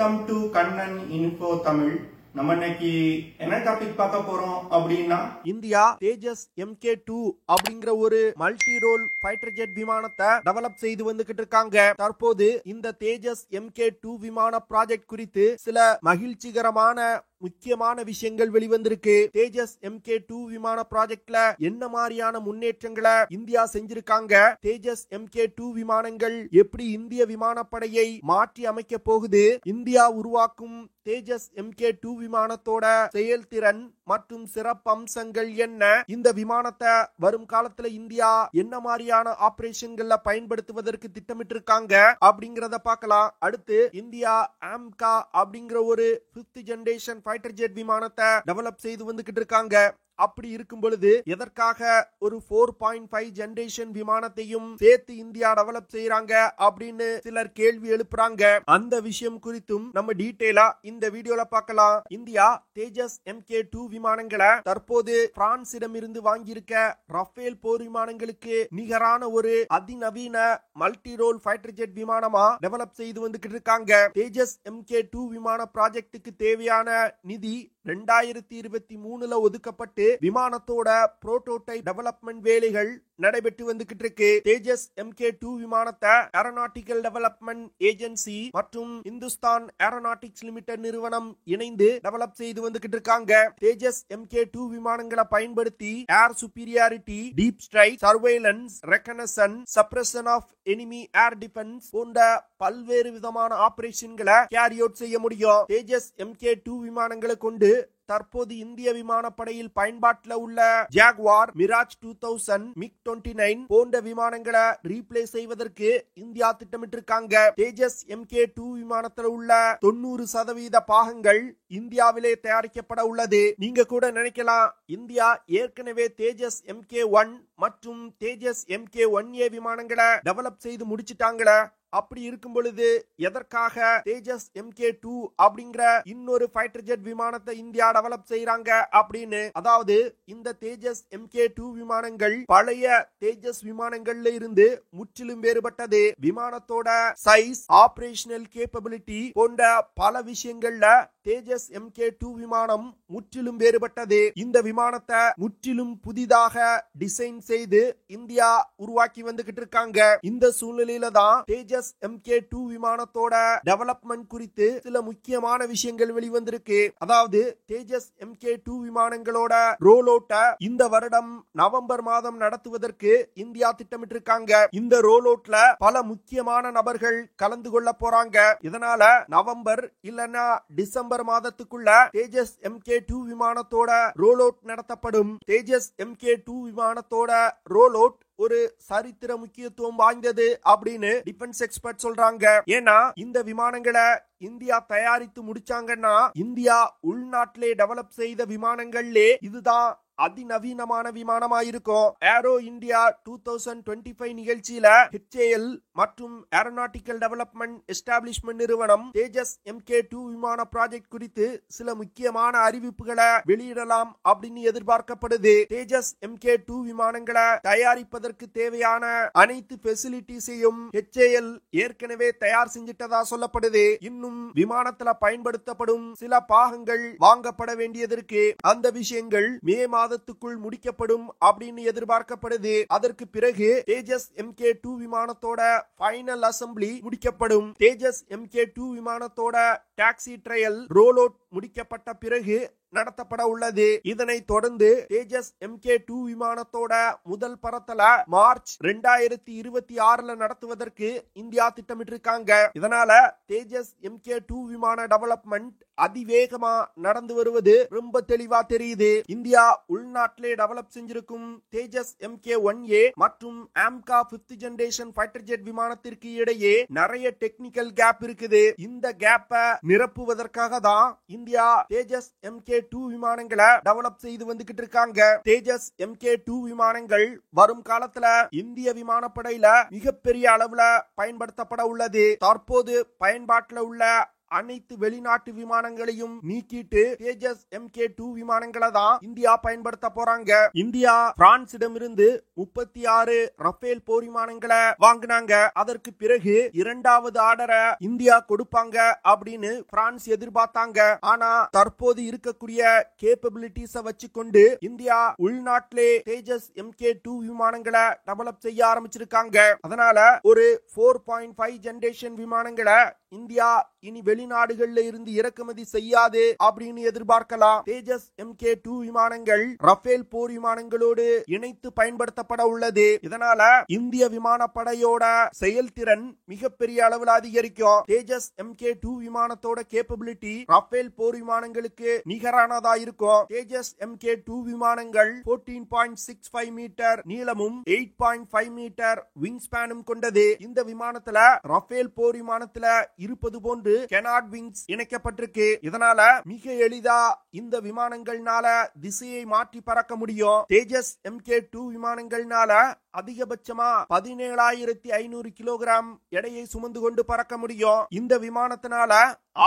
Welcome to Kannan info Tamil. நம்ம இன்னைக்கு என்ன டாபிக் பார்க்க போறோம் அப்படின்னா, இந்தியா தேஜஸ் MK2 அப்படிங்கிற ஒரு மல்டி ரோல் ஃபைட்டர் ஜெட் விமானத்தை டெவலப் செய்து வந்துகிட்டு இருக்காங்க. தற்போது இந்த தேஜஸ் MK2 விமான ப்ராஜெக்ட் குறித்து சில மகிழ்ச்சிகரமான முக்கியமான விஷயங்கள் வெளிவந்திருக்கு. தேஜஸ் MK2 விமான ப்ராஜெக்ட்ல என்ன மாதிரியான முன்னேற்றங்களை இந்தியா செஞ்சிருக்காங்க, தேஜஸ் MK2 விமானங்கள் எப்படி இந்திய விமானப்படையை மாற்றி அமைக்க போகுது, இந்தியா உருவாக்கும் தேஜஸ் MK2 விமானத்தோட செயல்திறன் மற்றும் சிறப்பம்சங்கள் என்ன, இந்த விமானத்தை வரும் காலத்துல இந்தியா என்ன மாதிரியான ஆபரேஷன்கள்ல பயன்படுத்துவதற்கு திட்டமிட்டு இருக்காங்க அப்படிங்கறத பார்க்கலாம். அடுத்து இந்தியா AMCA அப்படிங்கிற ஒரு 5th ஜெனரேஷன் ஃபைட்டர் ஜெட் விமானத்தை டெவலப் செய்து வந்துகிட்டு இருக்காங்க. அப்படி இருக்கும் பொழுது எதற்காக ஒரு 4.5 ஜெனரேஷன் விமானத்தையும் சேர்த்து இந்தியா டெவலப் செய்யறாங்க அப்படின்னு சிலர் கேள்வி எழுப்புறாங்க. அந்த விஷயம் குறித்தும் நம்ம டீடைலா இந்த வீடியோல பார்க்கலாம். இந்தியா தேஜஸ் MK2 விமானங்களை தற்போது பிரான்சிடம் இருந்து வாங்கியிருக்க ரஃபேல் போர் விமானங்களுக்கு நிகரான ஒரு அதிநவீன மல்டி ரோல் ஃபைட்டர் ஜெட் விமானமா டெவலப் செய்து வந்துகிட்டு இருக்காங்க. தேஜஸ் MK2 விமான ப்ராஜெக்டுக்கு தேவையான நிதி 2023 ஒதுக்கப்பட்டு விமானத்தோட புரோட்டோடைப் டெவலப்மெண்ட் வேலைகள் நடைபெற்று வந்துகிட்டு இருக்கு. தேஜஸ் MK2 விமானத்தை ஏரோநாட்டிக்கல் டெவலப்மெண்ட் ஏஜென்சி மற்றும் இந்துஸ்தான் ஏரோநாட்டிக்ஸ் லிமிடெட் நிறுவனம் இணைந்து டெவலப் செய்து வந்துகிட்டு இருக்காங்க. தேஜஸ் MK2 விமானங்களை பயன்படுத்தி air superiority, deep strike, surveillance, reconnaissance, suppression of enemy air defence போன்ற பல்வேறு விதமான ஆபரேஷன்களை கேரி அவுட் செய்ய முடியும். தேஜஸ் MK2 விமானங்களை கொண்டு தற்போது இந்திய விமானப்படையில் பயன்பாட்டில் உள்ள ஜாகுவார், மிராஜ் 2000, MiG-29 போன்ற விமானங்களை ரீப்ளேஸ் செய்வதற்கு இந்தியா திட்டமிட்டு இருக்காங்க. தேஜஸ் MK2 விமானத்தில் உள்ள 90% பாகங்கள் இந்தியாவிலே தயாரிக்கப்பட உள்ளது. நீங்க கூட நினைக்கலாம், இந்தியா ஏற்கனவே தேஜஸ் MK1 மற்றும் தேஜஸ் MK1A விமானங்களை டெவலப் செய்து முடிச்சிட்டாங்களே, அப்படி இருக்கும் பொழுது எதற்காக தேஜஸ் MK2 அப்படிங்கிற இன்னொரு ஃபைட்டர் ஜெட் விமானத்தை இந்தியா டெவலப் செய்யறாங்க அப்படின்னு. அதாவது இந்த தேஜஸ் MK2 விமானங்கள் பழைய தேஜஸ் விமானங்கள்ல இருந்து முற்றிலும் வேறுபட்டது. விமானத்தோட சைஸ், ஆபரேஷனல் கேப்பபிலிட்டி போன்ற பல விஷயங்கள்ல தேஜஸ் MK2 விமானம் முற்றிலும் வேறுபட்டது. இந்த விமானத்தை முற்றிலும் புதிதாக டிசைன் செய்து இந்தியா உருவாக்கி வந்துகிட்டு இருக்காங்க. இந்த சூழ்நிலையில தான் தேஜஸ் MK2 விமானத்தோட டெவலப்மெண்ட் குறித்து சில முக்கியமான விஷயங்கள் வெளிவந்திருக்கு. அதாவது தேஜஸ் MK2 விமானங்களோட ரோல் அவுட்ட இந்த வருடம் நவம்பர் மாதம் நடத்துவதற்கு இந்தியா திட்டமிட்டு இருக்காங்க. இந்த ரோல் அவுட்ல பல முக்கியமான நபர்கள் கலந்து கொள்ள போறாங்க. இதனால நவம்பர் இல்லனா டிசம்பர் மாதத்துக்குள்ள தேஜஸ் MK2 விமானத்தோட ரோல் அவுட் நடத்தப்படும். தேஜஸ் MK2 விமானத்தோட ரோல் அவுட் ஒரு சரித்திர முக்கியத்துவம் வாய்ந்தது அப்படின்னு டிஃபென்ஸ் எக்ஸ்பர்ட் சொல்றாங்க. ஏன்னா இந்த விமானங்களை இந்தியா தயாரித்து முடிச்சாங்கன்னா இந்தியா உள்நாட்டிலே டெவலப் செய்த விமானங்கள்லே இதுதான் அதிநவீனமான விமானமா இருக்கும். ஏரோ இந்தியா 2025 நிகழ்ச்சியில HAL மற்றும் ஏரோநாட்டிக்கல் டெவலப்மெண்ட் எஸ்டாப்ளிஷ்மெண்ட் நிறுவனம் தேஜஸ் MK2 விமான ப்ராஜெக்ட் குறித்து சில முக்கியமான அறிவிப்புகளை வெளியிடலாம் அப்படின்னு எதிர்பார்க்கப்படுது. தேஜஸ் MK2 விமானங்களை தயாரிப்பதற்கு தேவையான அனைத்து ஃபெசிலிட்டிஸையும் HAL ஏற்கனவே தயார் செஞ்சிட்டதா சொல்லப்படுது. இன்னும் விமானத்துல பயன்படுத்தப்படும் சில பாகங்கள் வாங்கப்பட வேண்டியது இருக்கு. அந்த விஷயங்கள் மே மாதத்துக்குள் முடிக்கப்படும் அப்படின்னு எதிர்பார்க்கப்படுது. அதற்கு பிறகு தேஜஸ் MK2 விமானத்தோட ஃபைனல் அசெம்பிளி முடிக்கப்படும். தேஜஸ் MK2 விமானத்தோட டாக்ஸி ட்ரையல் ரோல் அவுட் முடிக்கப்பட்ட பிறகு நடத்தப்பட உள்ளது. இதனை தொடர்ந்து தேஜஸ் MK2 விமானத்தோட முதல் பறத்தல மார்ச் 2026 நடத்துவதற்கு இந்தியா திட்டமிட்டு இருக்காங்க. இதனால தேஜஸ் MK2 விமான டெவலப்மெண்ட் அதிவேகமா நடந்து வருவது ரொம்ப தெளிவா தெரியுது. இந்தியா உள்நாட்டிலே டெவலப் செஞ்சிருக்கும் தேஜஸ் MK1A மற்றும் AMCA 5th generation fighter jet விமானத்திற்கு இடையே நிறைய டெக்னிக்கல் கேப் இருக்குது. இந்த கேப்பை நிரப்புவதற்காக தான் இந்தியா தேஜஸ் MK2 விமானங்களை டெவலப் செய்து வந்துகிட்டு இருக்காங்க. தேஜஸ் MK2 விமானங்கள் வரும் காலத்துல இந்திய விமானப்படையில மிகப்பெரிய அளவுல பயன்படுத்தப்பட உள்ளது. தற்போது பயன்பாட்டில் உள்ள அனைத்து வெளிநாட்டு விமானங்களையும் நீக்கிட்டு தேஜஸ் MK2 விமானங்களை தான் இந்தியா பயன்படுத்த போறாங்க. இந்தியா பிரான்சிடமிருந்து 36 ரஃபேல் போர் விமானங்களை வாங்கினாங்க. அதற்கு பிறகு இரண்டாவது ஆர்டரை இந்தியா கொடுப்பாங்க அப்படின்னு பிரான்ஸ் எதிர்பார்த்தாங்க. ஆனா தற்போது இருக்கக்கூடிய கேப்பபிலிட்டிஸ வச்சுக்கொண்டு இந்தியா உள்நாட்டிலே தேஜஸ் MK2 விமானங்களை டெவலப் செய்ய ஆரம்பிச்சிருக்காங்க. அதனால ஒரு 4.5 ஜெனரேஷன் விமானங்களை இந்தியா இனி வெளிநாடுகள்ல இருந்து இறக்குமதி செய்யாது அப்படின்னு எதிர்பார்க்கலாம். தேஜஸ் MK2 விமானங்கள் ரஃபேல் போர் விமானங்களோடு இணைத்து பயன்படுத்தப்பட உள்ளது. இதனால இந்திய விமானப்படையோட செயல்திறன் மிகப்பெரிய அளவில் அதிகரிக்கும். தேஜஸ் MK2 விமானத்தோட கேப்பபிலிட்டி ரஃபேல் போர் விமானங்களுக்கு நிகரானதா இருக்கும். தேஜஸ் MK2 விமானங்கள் 14.65 மீட்டர் நீளமும் 8.5 மீட்டர் விங் ஸ்பேனும் கொண்டது. இந்த விமானத்துல ரஃபேல் போர் விமானத்துல இருப்பது போன்று கெனாட் விங்ஸ் இணைக்கப்பட்டிருக்கு. இதனால மிக எளிதா இந்த விமானங்கள்னால திசையை மாற்றி பறக்க முடியும். தேஜஸ் MK2 விமானங்கள்னால அதிகபட்சமா 17,500 கிலோகிராம் எடையை சுமந்து கொண்டு பறக்க முடியும். இந்த விமானத்தினால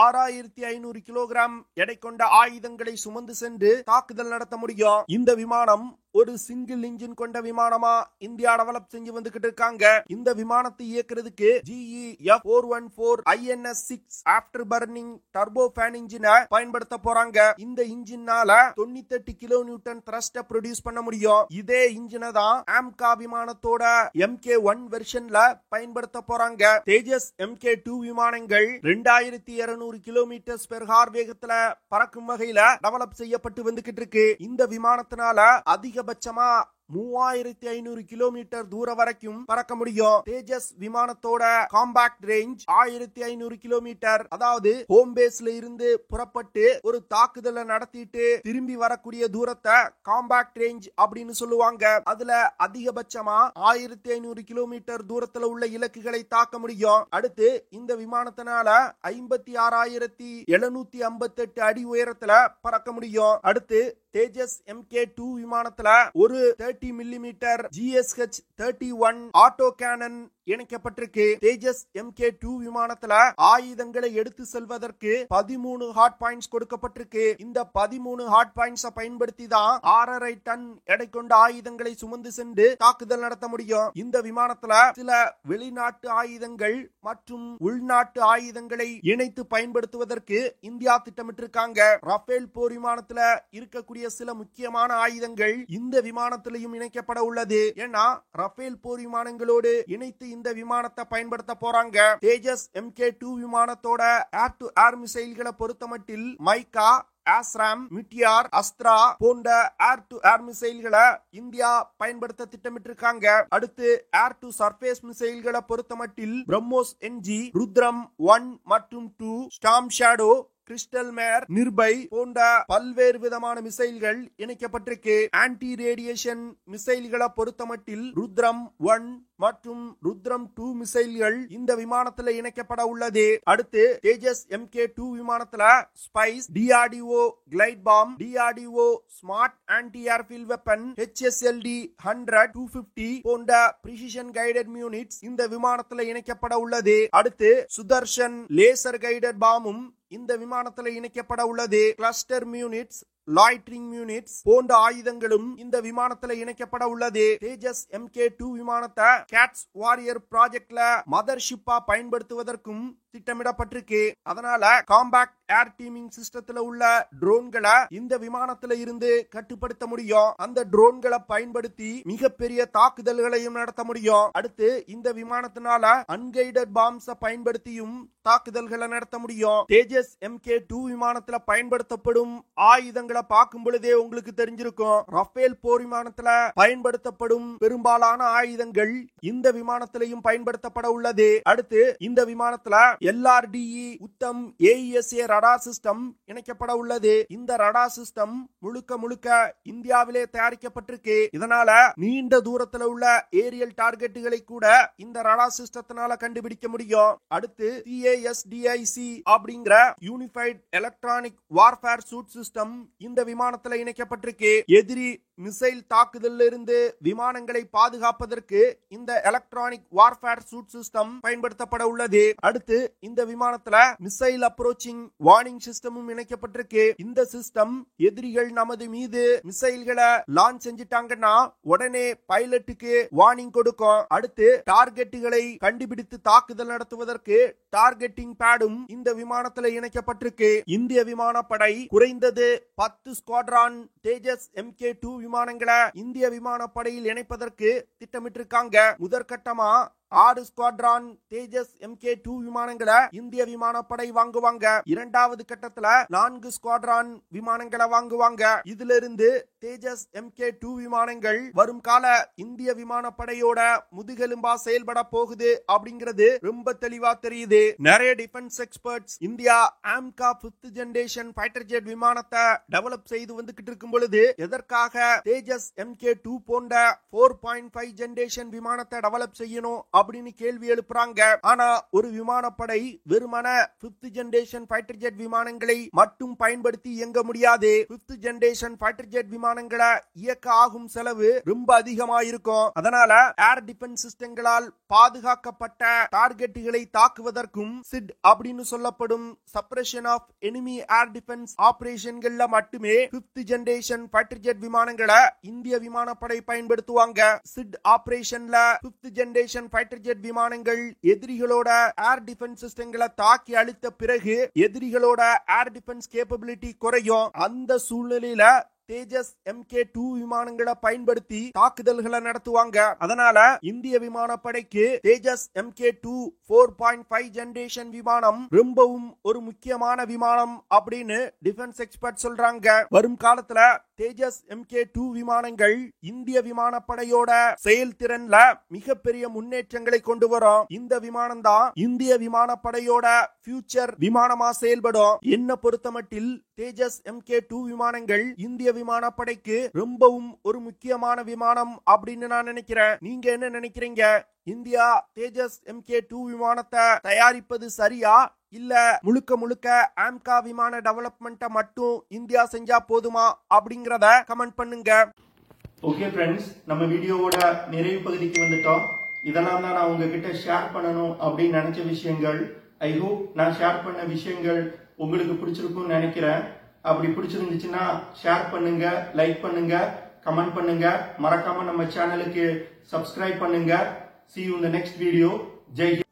6,500 கிலோகிராம் எடை கொண்ட ஆயுதங்களை சுமந்து சென்று தாக்குதல் நடத்த முடியும். இந்த விமானம் ஒரு சிங்கிள் இன்ஜின் கொண்ட விமானமா இந்தியா டெவலப் செஞ்சு வந்துகிட்டு இருக்காங்க. இந்த விமானத்தை இயக்குறதுக்கு GE F414 INS-6 after burning turbo fan இன்ஜினை பயன்படுத்த போறாங்க. இந்த இன்ஜினால 98 கிலோ நியூட்டன் த்ரஸ்ட ப்ரொடியூஸ் பண்ண முடியும். இதே இன்ஜினை தான் AMCA விமானத்தோட MK1 வெர்ஷன்ல பயன்படுத்த போறாங்க. தேஜஸ் MK2 விமானங்கள் 2200 கிலோமீட்டர் பெர் ஹார் வேகத்துல பறக்கும் வகையில டெவலப் செய்யப்பட்டு வந்துகிட்டு இருக்கு. இந்த விமானத்தினால அதிகபட்சமா 3500 கிலோமீட்டர் தூரம் வரைக்கும் பறக்க முடியும். தேஜஸ் விமானத்தோட காம்பாக்ட் ரேஞ்ச் 1500 கிலோமீட்டர். அதாவது ஹோம் பேஸ்ல இருந்து புறப்பட்டு ஒரு தாக்குதலை நடத்திட்டு திரும்பி வரக்கூடிய தூரத்தை காம்பாக்ட் ரேஞ்ச் அப்படின்னு சொல்லுவாங்க. அதுல அதிகபட்சமா 1500 கிலோமீட்டர் தூரத்துல உள்ள இலக்குகளை தாக்க முடியும். அடுத்து இந்த விமானத்தினால 56,758 அடி உயரத்துல பறக்க முடியும். அடுத்து தேஜஸ் MK2 விமானத்துல ஒரு 30 மில்லிமீட்டர் GSH-31 ஆட்டோ கேனன் இணைக்கப்பட்டிருக்கு. தேஜஸ் MK2 விமானத்துல ஆயுதங்களை எடுத்து செல்வதற்கு 13 ஹாட் பாயிண்ட்ஸ் கொடுக்கப்பட்டிருக்கு. இந்த 13 ஹாட் பாயிண்ட்ஸ் பயன்படுத்தி தான் 6.5 டன் எடை கொண்ட ஆயுதங்களை சுமந்து சென்று தாக்குதல் நடத்த முடியும். இந்த விமானத்துல சில வெளிநாட்டு ஆயுதங்கள் மற்றும் உள்நாட்டு ஆயுதங்களை இணைத்து பயன்படுத்துவதற்கு இந்தியா திட்டமிட்டிருக்காங்க. ரஃபேல் போர் விமானத்துல இருக்கக்கூடிய சில முக்கியமான ஆயுதங்கள் இந்த விமானத்திலையும் இணைக்கப்பட உள்ளது. ஏன்னா ரஃபேல் போர் விமானங்களோடு இணைத்து இந்த விமானத்தை பயன்படுத்த போறாங்க. தேஜஸ் MK2 விமானத்தோட ஏர் டு ஏர் மிசைல்களை பொறுத்தமட்டில் மைக்கா, ஆஸ்ராம், மிட்டியார், அஸ்த்ரா போன்ற ஏர் டு ஏர் மிசைல்களை இந்தியா பயன்படுத்த திட்டமிட்டிருக்காங்க. அடுத்து ஏர் டு சர்ஃபேஸ் மிசைல்களை பொறுத்தமட்டில் பிரம்மோஸ் NG, ருத்ரம் 1 மற்றும் 2, ஸ்டார்ம் ஷேடோ, கிறிஸ்டல் மேர், நிர்பை போன்ற பல்வேறு விதமான மிசைல்கள் இணைக்கப்பட்டிருக்கு. ஆன்டி ரேடியேஷன் மிசைல்களை பொறுத்தமட்டில் ருத்ரம் 1 மற்றும் ருத்ரம் 2 மிசைல்கள் இந்த விமானத்துல இணைக்கப்பட உள்ளது. அடுத்து தேஜஸ் MK2 விமானத்துல spice, DRDO glide bomb, DRDO smart anti airfield weapon, HSLD 100, 250 போன்ற பிரிசிஷன் கைடட் யூனிட்ஸ் இந்த விமானத்துல இணைக்கப்பட உள்ளது. அடுத்து சுதர்ஷன் லேசர் கைடட் பாமும் இந்த விமானத்துல இணைக்கப்பட உள்ளது. கிளஸ்டர் யூனிட்ஸ், லாய்டரிங் யூனிட்ஸ் போன்ற ஆயுதங்களும் இந்த விமானத்துல இணைக்கப்பட உள்ளது. தேஜஸ் MK2 விமானத்தை கேட்ஸ் வாரியர் ப்ராஜெக்ட்ல மதர்ஷிப்பா பயன்படுத்துவதற்கும் திட்டமிடப்பட்டிருக்கு. அதனால காம்பாக்ட் ஏர் டீமிங் சிஸ்டத்துல உள்ள ட்ரோன்களை இந்த விமானத்துல இருந்து கட்டுப்படுத்த முடியும். அந்த ட்ரோன்களை பயன்படுத்தி மிகப்பெரிய தாக்குதல்களையும் நடத்த முடியும். அடுத்து இந்த விமானத்தினால அன்கைடட் பாம்ஸ் பயன்படுத்தியும் தாக்குதல்களை நடத்த முடியும். தேஜஸ் MK2 விமானத்துல பயன்படுத்தப்படும் ஆயுதங்களை பார்க்கும் பொழுதே உங்களுக்கு தெரிஞ்சிருக்கும். ரஃபேல் போர் விமானத்துல பயன்படுத்தப்படும் பெரும்பாலான ஆயுதங்கள் இந்த விமானத்திலையும் பயன்படுத்தப்பட உள்ளது. அடுத்து இந்த விமானத்துல LRDE Uttam AESA radar system இணைக்கப்பட உள்ளது. இந்த ரடார் சிஸ்டம் முழுக்க இந்தியாவிலே தயாரிக்கப்பட்டிருக்கு. இதனால நீண்ட தூரத்துல உள்ள ஏரியல் டார்கெட்டுகளை கூட இந்த ரடார் சிஸ்டத்தினால கண்டுபிடிக்க முடியும். அடுத்து CASDIC அப்படிங்கிற unified electronic warfare suite system இந்த விமானத்துல இணைக்கப்பட்டிருக்கு. எதிரி மிசைல் தாக்குதலில் இருந்து விமானங்களை பாதுகாப்பதற்கு இந்த எலக்ட்ரானிக் வார்ஃபேர் சூட் சிஸ்டம் பயன்படுத்தப்பட உள்ளது. அடுத்து இந்த விமானத்துல மிசைல் அப்ரோச்சிங் வார்னிங் சிஸ்டமும் இணைக்கப்பட்டிருக்கு. இந்த சிஸ்டம் எதிரிகள் நமது மீது மிசைல்களை லான்ச் செஞ்சிட்டாங்கன்னா உடனே பைலட்டுக்கு வார்னிங் கொடுக்கும். அடுத்து டார்கெட்டுகளை கண்டுபிடித்து தாக்குதல் நடத்துவதற்கு டார்கெட்டிங் பேடும் இந்த விமானத்துல இணைக்கப்பட்டிருக்கு. இந்திய விமானப்படை குறைந்தது 10 ஸ்குவாட்ரான் தேஜஸ் MK2 விமானங்களை இந்திய விமானப்படையில் இணைப்பதற்கு திட்டமிட்டிருக்காங்க. முதற்கட்டமா 6 ஸ்குவாட்ரான் தேஜஸ் MK2 விமானங்களை இந்திய விமானப்படை வாங்குவாங்க. இரண்டாவது கட்டத்துல 4 ஸ்குவாட்ரான் விமானங்களை வாங்குவாங்க. இதிலிருந்து தேஜஸ் MK2 விமானங்கள் வரும் கால இந்திய விமானப்படையோட முதுகெலும்பா செயல்பட போகுது அப்படிங்கிறது ரொம்ப தெளிவா தெரியுது. நிறைய defence experts India AMCA 5th generation fighter jet விமானத்தை டெவலப் செய்து வந்துகிட்டு இருக்கும் பொழுது எதற்காக தேஜஸ் MK2 போன்ற 4.5 ஜெனரேஷன் விமானத்தை டெவலப் செய்யணும் அப்படின்னு கேள்வி எழுப்புறாங்க. ஆனா ஒரு விமானப்படை வெறுமன 5th ஜெனரேஷன் ஃபைட்டர் ஜெட் விமானங்களை மட்டும் பயன்படுத்தி இயங்க முடியாது. 5th ஜெனரேஷன் ஃபைட்டர் ஜெட் விமானங்களை இயக்க ஆகும் செலவு ரொம்ப அதிகமா இருக்கும். அதனால ஏர் டிஃபென்ஸ் சிஸ்டங்களால் பாதுகாக்கப்பட்ட டார்கெட்டுகளை தாக்குவதற்கும் சிட் அப்படின்னு சொல்லப்படும் suppression of enemy air defence ஆபரேஷன்கள்ல மட்டுமே 5th ஜெனரேஷன் ஃபைட்டர் ஜெட் விமானங்களை இந்திய விமானப்படை பயன்படுத்துவாங்க. சிட் ஆபரேஷன்ல 5th ஜெனரேஷன் ஃபைட்டர் ஜெட் விமானங்கள் எதிரிகளோட ஏர் டிஃபென்ஸ் சிஸ்டங்களை தாக்கி அழித்த பிறகு எதிரிகளோட ஏர் டிஃபென்ஸ் கேப்பபிலிட்டி குறையும். அந்த சூழ்நிலையில தேஜஸ் MK2 விமானங்களை பயன்படுத்தி தாக்குதல்களை நடத்துவாங்க. அதனால இந்திய விமானப்படைக்கு தேஜஸ் MK2 4.5 ஜெனரேஷன் விமானம் ரொம்பவும் ஒரு முக்கியமான விமானம் அப்படின்னு டிஃபென்ஸ் எக்ஸ்பர்ட் சொல்றாங்க. வரும் காலத்துல தேஜஸ் MK2 விமானங்கள் இந்திய விமானப்படையோட செயல்திறன்ல மிகப்பெரிய முன்னேற்றங்களை கொண்டு வரும். இந்த விமானம் தான் இந்திய விமானப்படையோட ஃபியூச்சர் விமானமா செயல்படும். என்ன பொறுத்தமட்டில் தேஜஸ் MK2 விமானங்கள் இந்திய விமானப்படைக்கு ரொம்பவும் ஒரு முக்கியமான விமானம் அப்படின்னு நான் நினைக்கிறேன். நீங்க என்ன நினைக்கிறீங்க? இந்தியா தேஜஸ் MK2 விமானத்தை தயாரிப்பது சரியா இல்ல முழுக்க முழுக்க AMCA விமான டெவலப்மெண்ட்டை மட்டும் இந்தியா செஞ்சா போதுமா அப்படிங்கறத கமெண்ட் பண்ணுங்க. ஓகே ஃப்ரெண்ட்ஸ், நம்ம வீடியோவோட நிறைவு பகுதிக்கு வந்துட்டோம். இதெல்லாம் தான் நான் உங்ககிட்ட ஷேர் பண்ணணும் அப்படின்னு நினைச்ச விஷயங்கள். ஐ ஹோப் நான் ஷேர் பண்ண விஷயங்கள் உங்களுக்கு பிடிச்சிருக்கும்னு நினைக்கிறேன். அப்படி பிடிச்சிருந்துச்சுன்னா ஷேர் பண்ணுங்க, லைக் பண்ணுங்க, கமெண்ட் பண்ணுங்க. மறக்காம நம்ம சேனலுக்கு சப்ஸ்கிரைப் பண்ணுங்க. See you in the next video. Jai Hind.